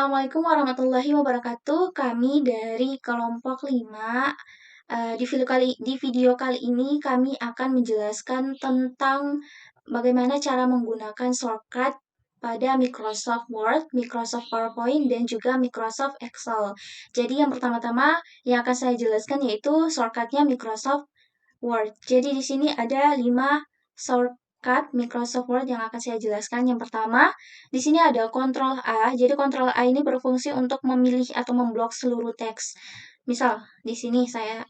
Assalamualaikum warahmatullahi wabarakatuh. Kami dari kelompok 5. Di video kali ini kami akan menjelaskan tentang bagaimana cara menggunakan shortcut pada Microsoft Word, Microsoft PowerPoint, dan juga Microsoft Excel. Jadi yang pertama-tama yang akan saya jelaskan yaitu shortcutnya Microsoft Word. Jadi di sini ada 5 shortcut Microsoft Word yang akan saya jelaskan. Yang pertama, di sini ada Ctrl A. Jadi Ctrl A ini berfungsi untuk memilih atau memblok seluruh teks. Misal, di sini saya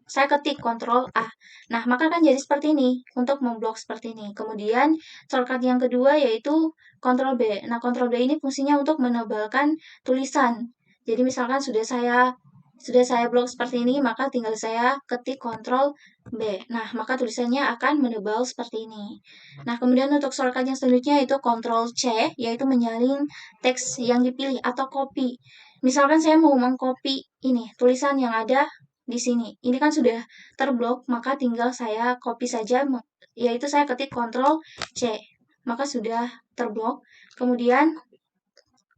ketik Ctrl A. Nah, maka akan jadi seperti ini untuk memblok seperti ini. Kemudian, shortcut yang kedua yaitu Ctrl B. Nah, Ctrl B ini fungsinya untuk menebalkan tulisan. Jadi misalkan sudah saya blok seperti ini, maka tinggal saya ketik Ctrl B. Nah, maka tulisannya akan menebal seperti ini. Nah, kemudian untuk shortcut yang selanjutnya yaitu Ctrl C, yaitu menyalin teks yang dipilih atau copy. Misalkan saya mau mengcopy ini, tulisan yang ada di sini. Ini kan sudah terblok, maka tinggal saya copy saja, yaitu saya ketik Ctrl C. Maka sudah terblok. Kemudian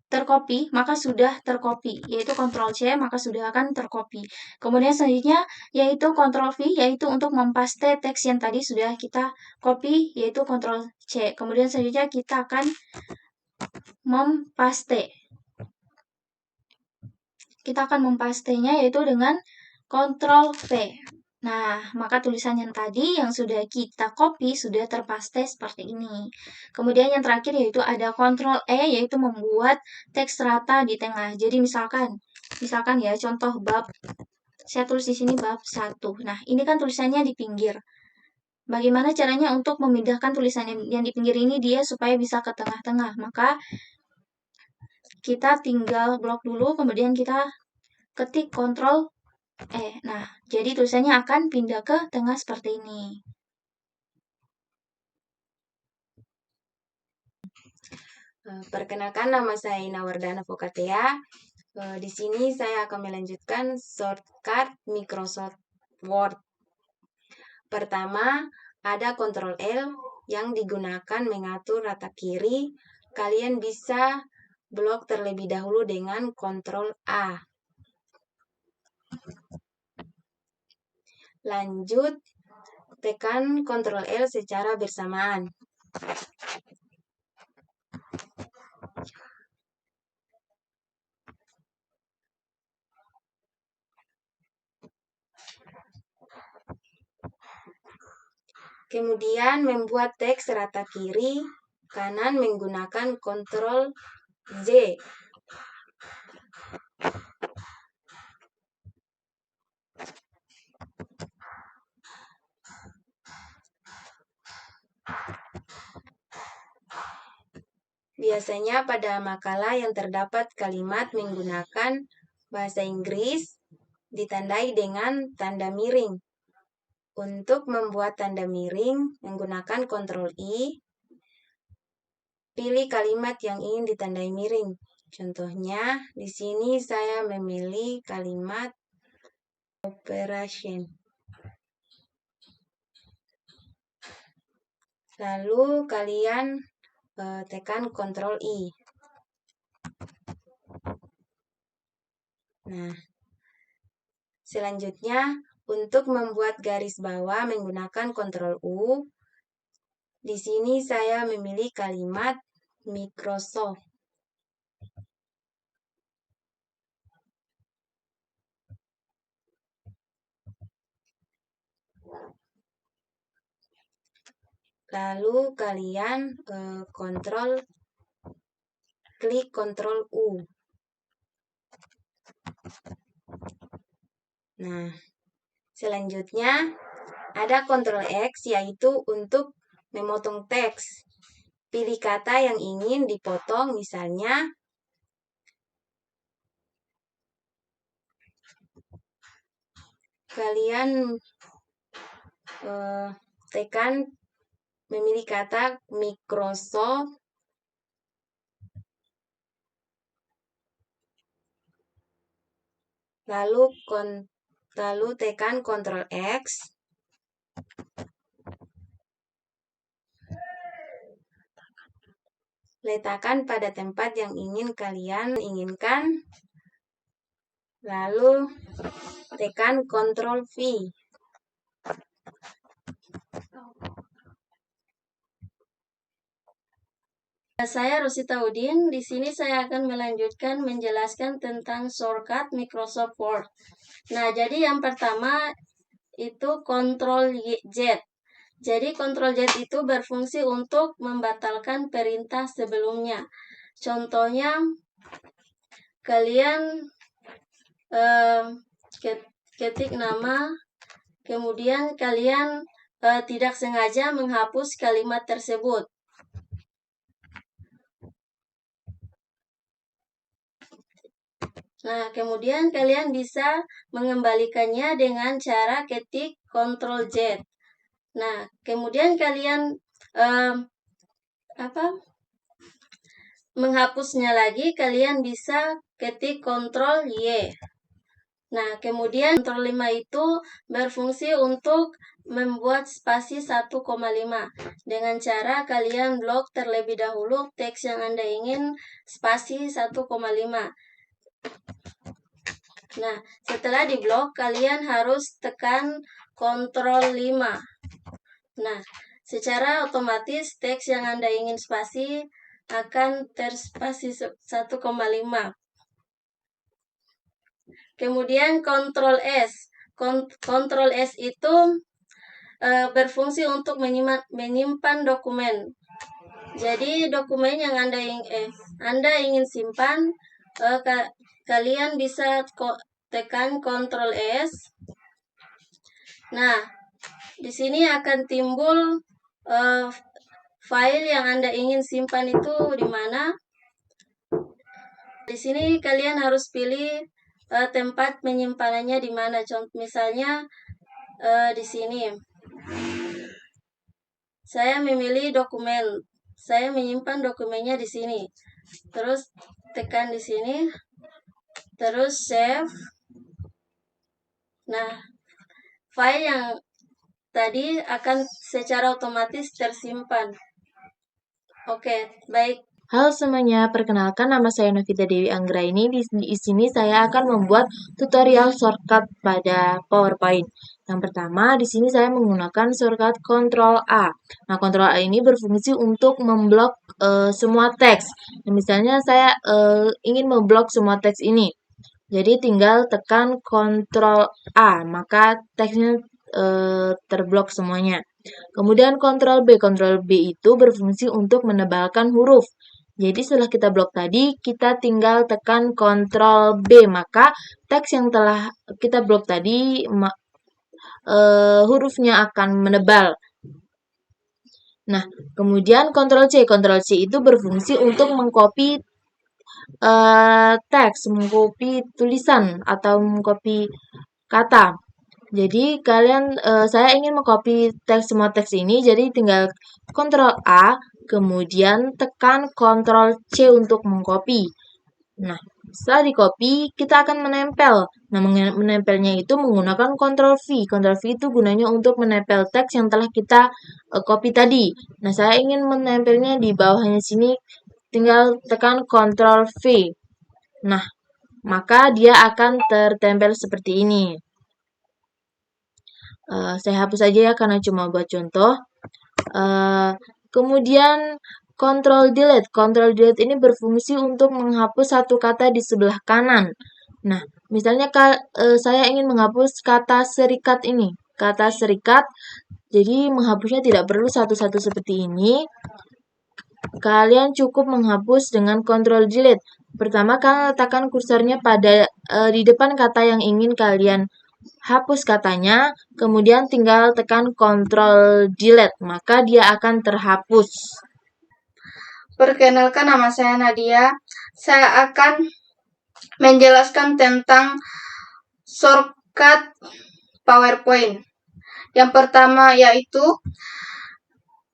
tercopy, maka sudah tercopy, yaitu Ctrl C, maka sudah akan tercopy. Kemudian selanjutnya yaitu Ctrl V, yaitu untuk mempaste teks yang tadi sudah kita copy, yaitu Ctrl C. Kemudian selanjutnya kita akan mempaste. Kita akan mempastenya yaitu dengan Ctrl V. Nah, maka tulisan yang tadi yang sudah kita copy sudah terpaste seperti ini. Kemudian yang terakhir yaitu ada Ctrl E, yaitu membuat teks rata di tengah. Jadi misalkan ya contoh bab, saya tulis di sini bab 1. Nah, ini kan tulisannya di pinggir. Bagaimana caranya untuk memindahkan tulisan yang di pinggir ini dia supaya bisa ke tengah-tengah? Maka kita tinggal blok dulu, kemudian kita ketik Ctrl E. Nah, jadi tulisannya akan pindah ke tengah seperti ini. Perkenalkan, nama saya Ina Wardana Fokatea. Di sini saya akan melanjutkan shortcut Microsoft Word. Pertama, ada Ctrl L yang digunakan mengatur rata kiri. Kalian bisa blok terlebih dahulu dengan Ctrl A. Lanjut, tekan Ctrl L secara bersamaan. Kemudian membuat teks rata kiri kanan menggunakan Ctrl Z. Biasanya pada makalah yang terdapat kalimat menggunakan bahasa Inggris ditandai dengan tanda miring. Untuk membuat tanda miring, menggunakan Ctrl I, pilih kalimat yang ingin ditandai miring. Contohnya, di sini saya memilih kalimat operation. Lalu kalian tekan Ctrl I. Nah, selanjutnya untuk membuat garis bawah menggunakan Ctrl U. Di sini saya memilih kalimat Microsoft. Lalu kalian klik Ctrl U. Nah, selanjutnya ada Ctrl X, yaitu untuk memotong teks. Pilih kata yang ingin dipotong, misalnya kalian tekan memilih kata Microsoft, lalu tekan Ctrl X. letakkan pada tempat yang ingin kalian inginkan, lalu tekan Ctrl V. Saya Rosita Udin. Di sini saya akan melanjutkan menjelaskan tentang shortcut Microsoft Word. Nah, jadi yang pertama itu Ctrl Z. Jadi Ctrl Z itu berfungsi untuk membatalkan perintah sebelumnya. Contohnya, kalian ketik nama, kemudian kalian tidak sengaja menghapus kalimat tersebut. Nah, kemudian kalian bisa mengembalikannya dengan cara ketik Ctrl Z. Nah, kemudian kalian menghapusnya lagi, kalian bisa ketik Ctrl Y. Nah, kemudian Ctrl 5 itu berfungsi untuk membuat spasi 1,5 dengan cara kalian blok terlebih dahulu teks yang Anda ingin spasi 1,5. Nah, setelah diblok, kalian harus tekan Ctrl 5. Nah, secara otomatis teks yang Anda ingin spasi akan terspasi 1,5. Kemudian Ctrl S. Ctrl S itu berfungsi untuk menyimpan dokumen. Jadi dokumen yang Anda ingin simpan, kalian bisa tekan Ctrl S. Nah, di sini akan timbul file yang Anda ingin simpan itu di mana. Di sini kalian harus pilih tempat penyimpanannya di mana. Misalnya di sini. Saya memilih dokumen. Saya menyimpan dokumennya di sini. Terus tekan di sini. Terus save. Nah, file yang tadi akan secara otomatis tersimpan. Oke, baik. Halo semuanya, perkenalkan nama saya Novita Dewi Anggraini. Di sini saya akan membuat tutorial shortcut pada PowerPoint. Yang pertama, di sini saya menggunakan shortcut Ctrl A. Nah, Ctrl A ini berfungsi untuk memblok semua teks. Nah, misalnya saya ingin memblok semua teks ini. Jadi tinggal tekan Ctrl A, maka teksnya terblok semuanya. Kemudian Ctrl B. Ctrl B itu berfungsi untuk menebalkan huruf. Jadi setelah kita blok tadi, kita tinggal tekan Ctrl B, maka teks yang telah kita blok tadi hurufnya akan menebal. Nah, kemudian Ctrl C. Ctrl C itu berfungsi untuk mengcopy teks, mengcopy tulisan atau mengcopy kata. Jadi saya ingin mengcopy semua teks ini, jadi tinggal Ctrl A, kemudian tekan Ctrl C untuk mengcopy. Nah, setelah di-copy, kita akan menempel. Nah, menempelnya itu menggunakan Ctrl V. Ctrl V itu gunanya untuk menempel teks yang telah kita copy tadi. Nah, saya ingin menempelnya di bawahnya sini, tinggal tekan Ctrl V. Nah, maka dia akan tertempel seperti ini. Saya hapus aja ya karena cuma buat contoh. Kemudian Ctrl Delete. Ctrl Delete ini berfungsi untuk menghapus satu kata di sebelah kanan. Nah, misalnya saya ingin menghapus kata serikat ini. Kata serikat, jadi menghapusnya tidak perlu satu-satu seperti ini. Kalian cukup menghapus dengan Ctrl Delete. Pertama, kalian letakkan kursornya pada di depan kata yang ingin kalian hapus katanya, kemudian tinggal tekan Ctrl Delete, maka dia akan terhapus. Perkenalkan, nama saya Nadia. Saya akan menjelaskan tentang shortcut PowerPoint. Yang pertama yaitu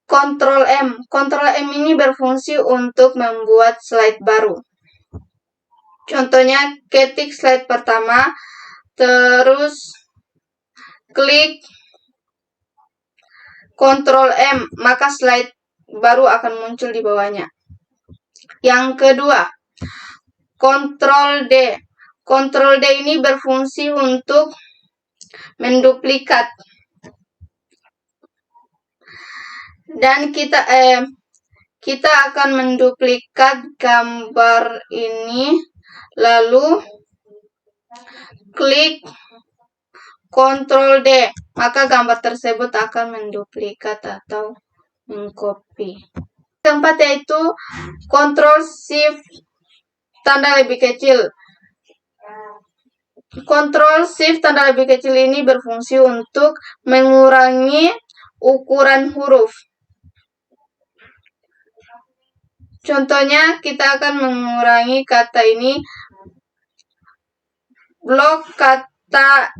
Ctrl M. Ctrl M ini berfungsi untuk membuat slide baru. Contohnya, ketik slide pertama, terus klik Ctrl M, maka slide baru akan muncul di bawahnya. Yang kedua, Ctrl D. Ctrl D ini berfungsi untuk menduplikat. Dan kita akan menduplikat gambar ini, lalu klik Ctrl D, maka gambar tersebut akan menduplikat atau mengcopy. Keempat yaitu Ctrl Shift tanda lebih kecil. Ctrl Shift tanda lebih kecil ini berfungsi untuk mengurangi ukuran huruf. Contohnya, kita akan mengurangi kata ini, blok kata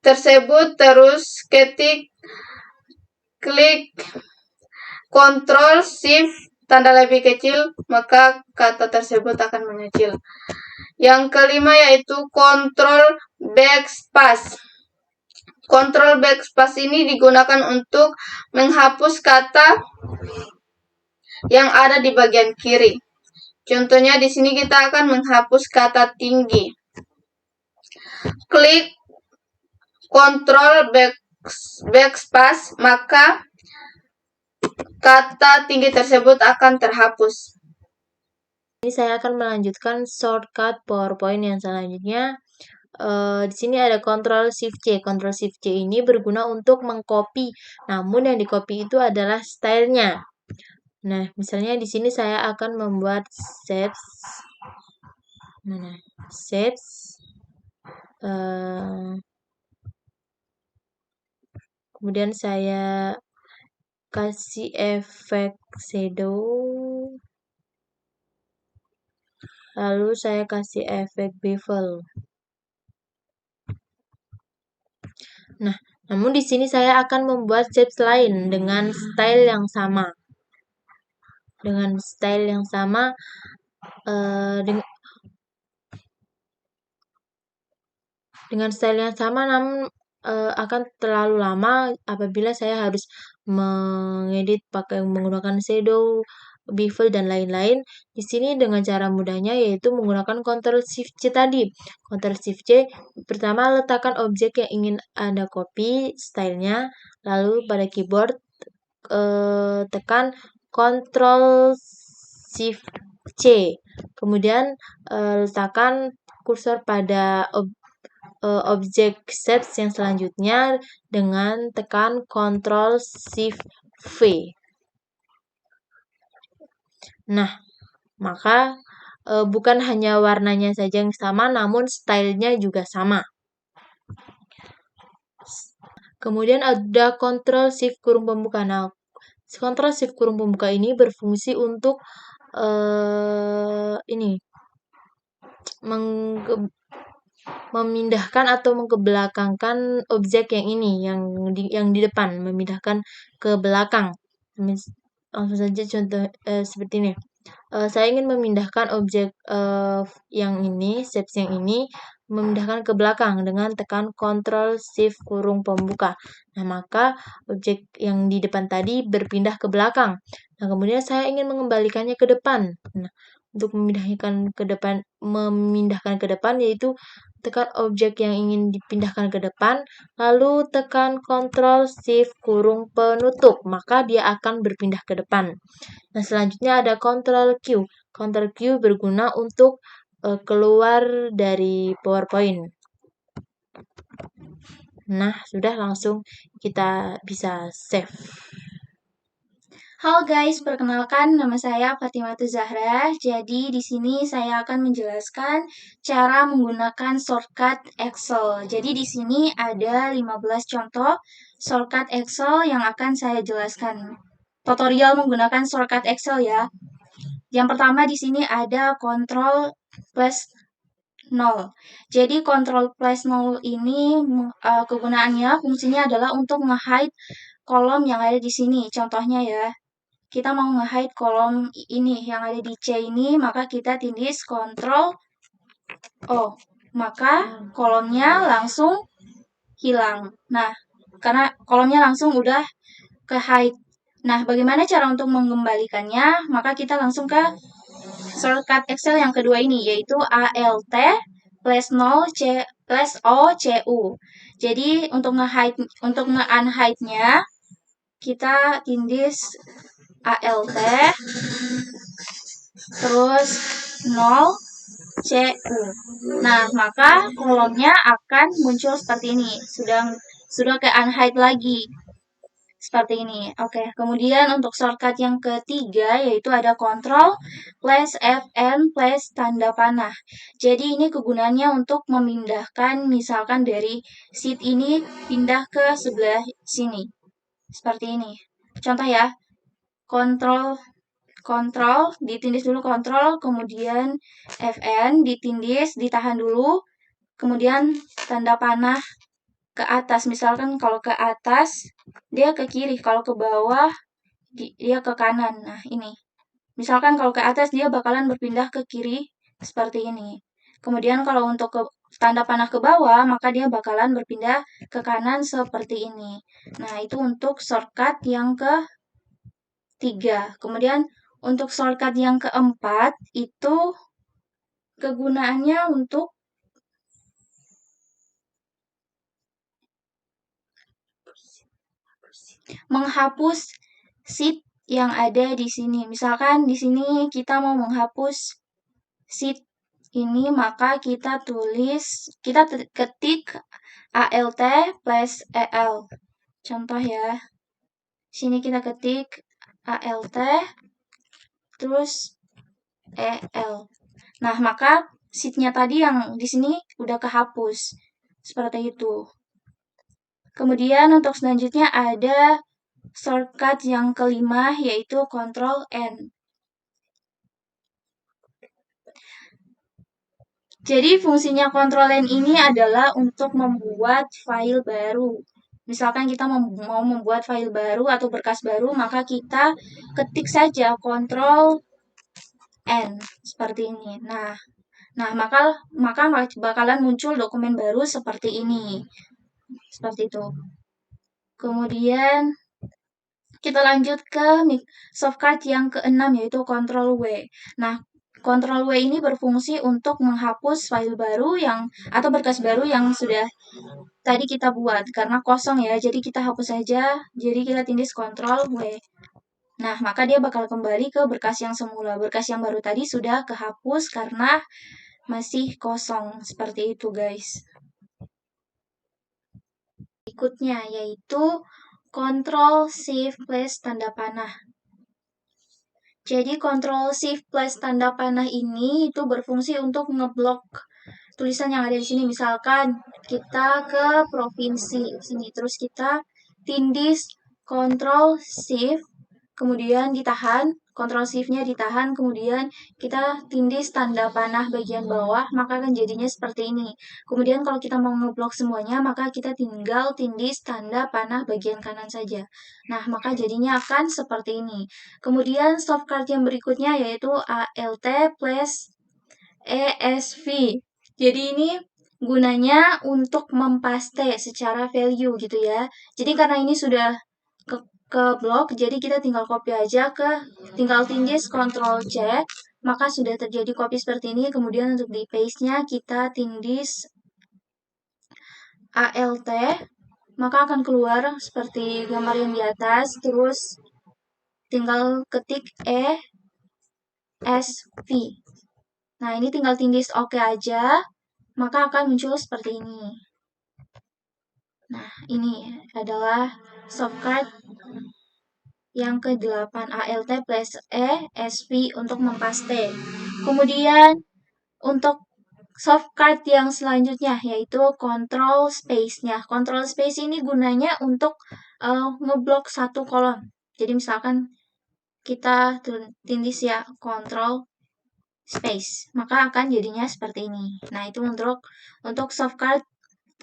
tersebut, terus klik Ctrl Shift tanda lebih kecil, maka kata tersebut akan mengecil. Yang kelima yaitu Ctrl Backspace. Ctrl Backspace ini digunakan untuk menghapus kata yang ada di bagian kiri. Contohnya di sini kita akan menghapus kata tinggi. Klik Ctrl Backspace, maka kata tinggi tersebut akan terhapus. Ini saya akan melanjutkan shortcut PowerPoint yang selanjutnya. Di sini ada Ctrl Shift C. Ctrl Shift C ini berguna untuk mengcopy, namun yang di-copy itu adalah stylenya. Nah, misalnya di sini saya akan membuat shapes. Kemudian saya kasih efek shadow. Lalu saya kasih efek bevel. Nah, namun di sini saya akan membuat shapes lain dengan style yang sama. Dengan style yang sama, namun akan terlalu lama apabila saya harus mengedit menggunakan shadow, bevel dan lain-lain. Di sini dengan cara mudahnya yaitu menggunakan Ctrl Shift C tadi. Ctrl Shift C, pertama letakkan objek yang ingin Anda copy stylenya, lalu pada keyboard tekan Ctrl Shift C. Kemudian letakkan kursor pada objek shapes yang selanjutnya dengan tekan Ctrl Shift V. Nah, maka bukan hanya warnanya saja yang sama, namun stylenya juga sama. Kemudian ada Ctrl Shift kurung pembuka. Nah, Ctrl Shift kurung pembuka ini berfungsi untuk memindahkan atau mengkebelakangkan objek yang ini, yang di depan, memindahkan ke belakang. Langsung saja contoh seperti ini. Saya ingin memindahkan objek yang ini, shapes yang ini, memindahkan ke belakang dengan tekan Ctrl Shift kurung pembuka. Nah, maka objek yang di depan tadi berpindah ke belakang. Nah, kemudian saya ingin mengembalikannya ke depan. Nah, untuk memindahkan ke depan yaitu tekan objek yang ingin dipindahkan ke depan, lalu tekan Ctrl Shift kurung penutup, maka dia akan berpindah ke depan. Nah, selanjutnya ada Ctrl Q. Ctrl Q berguna untuk keluar dari PowerPoint. Nah, sudah langsung kita bisa save. Halo guys, perkenalkan nama saya Fatimatu Zahra. Jadi di sini saya akan menjelaskan cara menggunakan shortcut Excel. Jadi di sini ada 15 contoh shortcut Excel yang akan saya jelaskan. Tutorial menggunakan shortcut Excel ya. Yang pertama di sini ada Ctrl plus 0. Jadi Ctrl plus 0 ini kegunaannya, fungsinya adalah untuk nge-hide kolom yang ada di sini. Contohnya ya, kita mau nge-hide kolom ini yang ada di C ini, maka kita tindih Ctrl O. Maka kolomnya langsung hilang. Nah, karena kolomnya langsung udah ke-hide. Nah, bagaimana cara untuk mengembalikannya? Maka kita langsung ke shortcut Excel yang kedua ini, yaitu ALT plus 0 C plus O CU. Jadi untuk nge-unhide-nya kita tindis ALT terus 0 CU. Nah, maka kolomnya akan muncul seperti ini. Sudah ke unhide lagi. Seperti ini. Oke, kemudian untuk shortcut yang ketiga yaitu ada Ctrl plus Fn plus tanda panah. Jadi ini kegunaannya untuk memindahkan misalkan dari sheet ini pindah ke sebelah sini. Seperti ini. Contoh ya. Ctrl ditindis dulu Ctrl, kemudian Fn ditindis, ditahan dulu, kemudian tanda panah ke atas. Misalkan kalau ke atas dia ke kiri, kalau ke bawah dia ke kanan. Nah, ini. Misalkan kalau ke atas dia bakalan berpindah ke kiri seperti ini. Kemudian kalau untuk tanda panah ke bawah, maka dia bakalan berpindah ke kanan seperti ini. Nah, itu untuk shortcut yang ketiga. Kemudian untuk shortcut yang keempat itu kegunaannya untuk menghapus sheet yang ada di sini. Misalkan di sini kita mau menghapus sheet ini, maka kita ketik ALT plus EL. Contoh ya. Sini kita ketik ALT terus EL. Nah, maka sheet-nya tadi yang di sini udah kehapus. Seperti itu. Kemudian untuk selanjutnya ada shortcut yang kelima yaitu Ctrl N. Jadi fungsinya Ctrl N ini adalah untuk membuat file baru. Misalkan kita mau membuat file baru atau berkas baru, maka kita ketik saja Ctrl N seperti ini. Nah, maka bakalan muncul dokumen baru seperti ini. Seperti itu. Kemudian kita lanjut ke shortcut yang keenam yaitu Ctrl W. Nah, Ctrl W ini berfungsi untuk menghapus file baru atau berkas baru yang sudah tadi kita buat karena kosong ya. Jadi kita hapus saja. Jadi kita tindis Ctrl W. Nah, maka dia bakal kembali ke berkas yang semula. Berkas yang baru tadi sudah kehapus karena masih kosong. Seperti itu, guys. Berikutnya yaitu Ctrl Shift plus tanda panah. Jadi Ctrl Shift plus tanda panah ini itu berfungsi untuk ngeblok tulisan yang ada di sini. Misalkan kita ke provinsi sini, terus kita tindis Ctrl Shift, kemudian ditahan, Ctrl Shift-nya ditahan, kemudian kita tindis tanda panah bagian bawah, maka akan jadinya seperti ini. Kemudian kalau kita mau ngeblok semuanya, maka kita tinggal tindis tanda panah bagian kanan saja. Nah, maka jadinya akan seperti ini. Kemudian shortcut yang berikutnya yaitu ALT plus ESV. Jadi ini gunanya untuk mempaste secara value gitu ya. Jadi karena ini sudah ke blok, jadi kita tinggal copy aja tinggal tindis Ctrl C, maka sudah terjadi copy seperti ini. Kemudian untuk di paste-nya kita tindis ALT, maka akan keluar seperti gambar yang di atas, terus tinggal ketik ESV. Nah, ini tinggal tindis OK aja, maka akan muncul seperti ini. Nah, ini adalah shortcut yang ke-8 ALT plus ESV untuk mempaste. Kemudian untuk shortcut yang selanjutnya yaitu Ctrl Space-nya. Ctrl Space ini gunanya untuk ngeblok satu kolom. Jadi misalkan kita tindis ya Ctrl Space, maka akan jadinya seperti ini. Nah, itu untuk shortcut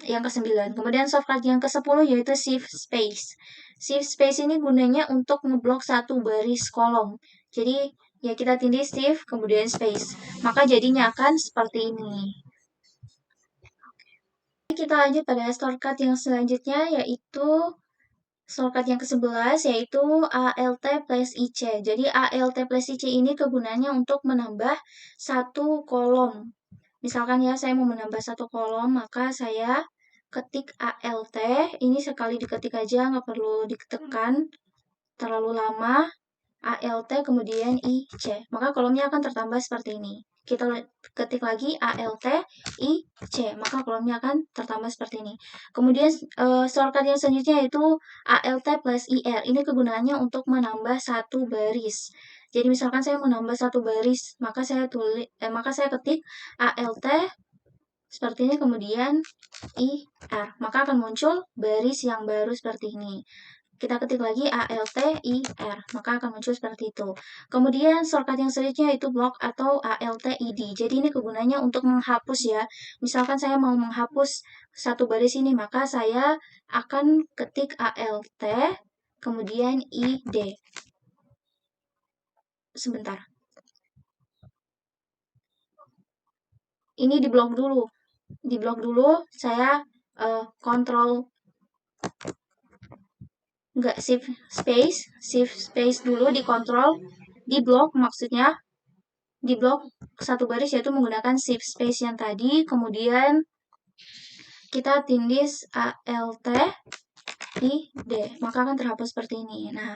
yang ke-9. Kemudian shortcut yang ke-10 yaitu Shift Space. Shift Space ini gunanya untuk ngeblok satu baris kolom. Jadi, ya kita tindis Shift, kemudian Space. Maka jadinya akan seperti ini. Kita lanjut pada shortcut yang selanjutnya yaitu shortcut yang ke-11 yaitu ALT plus IC. Jadi ALT plus IC ini kegunaannya untuk menambah satu kolom. Misalkan ya saya mau menambah satu kolom, maka saya ketik ALT, ini sekali diketik aja, nggak perlu ditekan terlalu lama. ALT kemudian IC, maka kolomnya akan tertambah seperti ini. Kita ketik lagi ALT IC, maka kolomnya akan tertambah seperti ini. Kemudian shortcut yang selanjutnya yaitu ALT plus IR. Ini kegunaannya untuk menambah satu baris. Jadi misalkan saya menambah satu baris, maka saya ketik ALT seperti ini, kemudian IR, maka akan muncul baris yang baru seperti ini. Kita ketik lagi ALT IR, maka akan muncul seperti itu. Kemudian shortcut yang selanjutnya itu block atau ALT ID. Jadi ini kegunaannya untuk menghapus ya. Misalkan saya mau menghapus satu baris ini, maka saya akan ketik ALT kemudian ID. Sebentar. Ini di blok dulu. Di blok dulu saya shift space dulu, di kontrol, di blok maksudnya, di blok satu baris yaitu menggunakan shift space yang tadi, kemudian kita tindih ALT ID, maka akan terhapus seperti ini. Nah,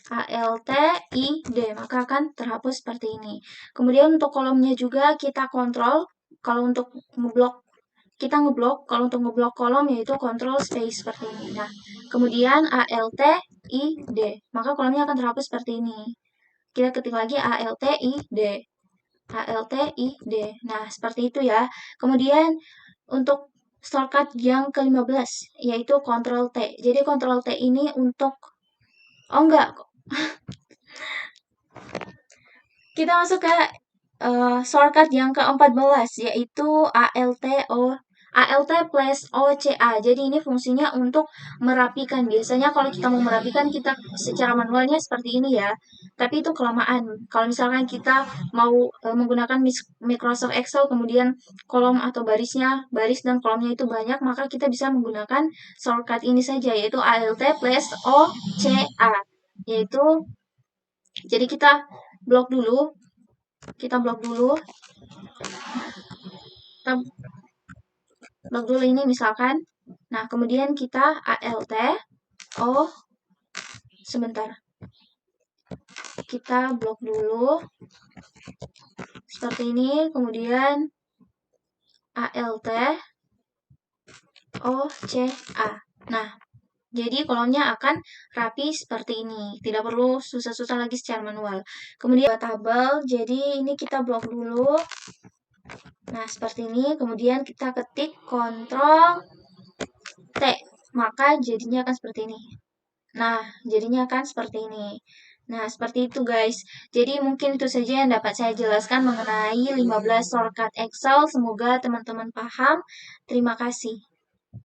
ALT ID, maka akan terhapus seperti ini. Kemudian untuk kolomnya juga kita kontrol, kalau untuk ngeblok, kalau untuk ngeblok kolom yaitu control space seperti ini. Nah, kemudian ALT ID, maka kolomnya akan terhapus seperti ini. Kita ketik lagi ALT ID. ALT ID. Nah, seperti itu ya. Kemudian untuk shortcut yang ke-15 yaitu Ctrl T. Jadi Ctrl T ini untuk kita masuk ke shortcut yang ke-14 yaitu ALT plus OCA. Jadi ini fungsinya untuk merapikan. Biasanya kalau kita mau merapikan, kita secara manualnya seperti ini ya. Tapi itu kelamaan. Kalau misalkan kita mau menggunakan Microsoft Excel, kemudian kolom atau baris dan kolomnya itu banyak, maka kita bisa menggunakan shortcut ini saja, yaitu ALT plus OCA. Yaitu, jadi kita blok dulu. Kita blok dulu ini misalkan. Nah, kemudian kita ALT. Sebentar. Kita blok dulu. Seperti ini. Kemudian ALT OCA. Nah, jadi kolomnya akan rapi seperti ini. Tidak perlu susah-susah lagi secara manual. Kemudian tabel. Jadi ini kita blok dulu. Nah, seperti ini. Kemudian kita ketik Ctrl T. Maka jadinya akan seperti ini. Nah, jadinya akan seperti ini. Nah, seperti itu guys. Jadi mungkin itu saja yang dapat saya jelaskan mengenai 15 shortcut Excel. Semoga teman-teman paham. Terima kasih.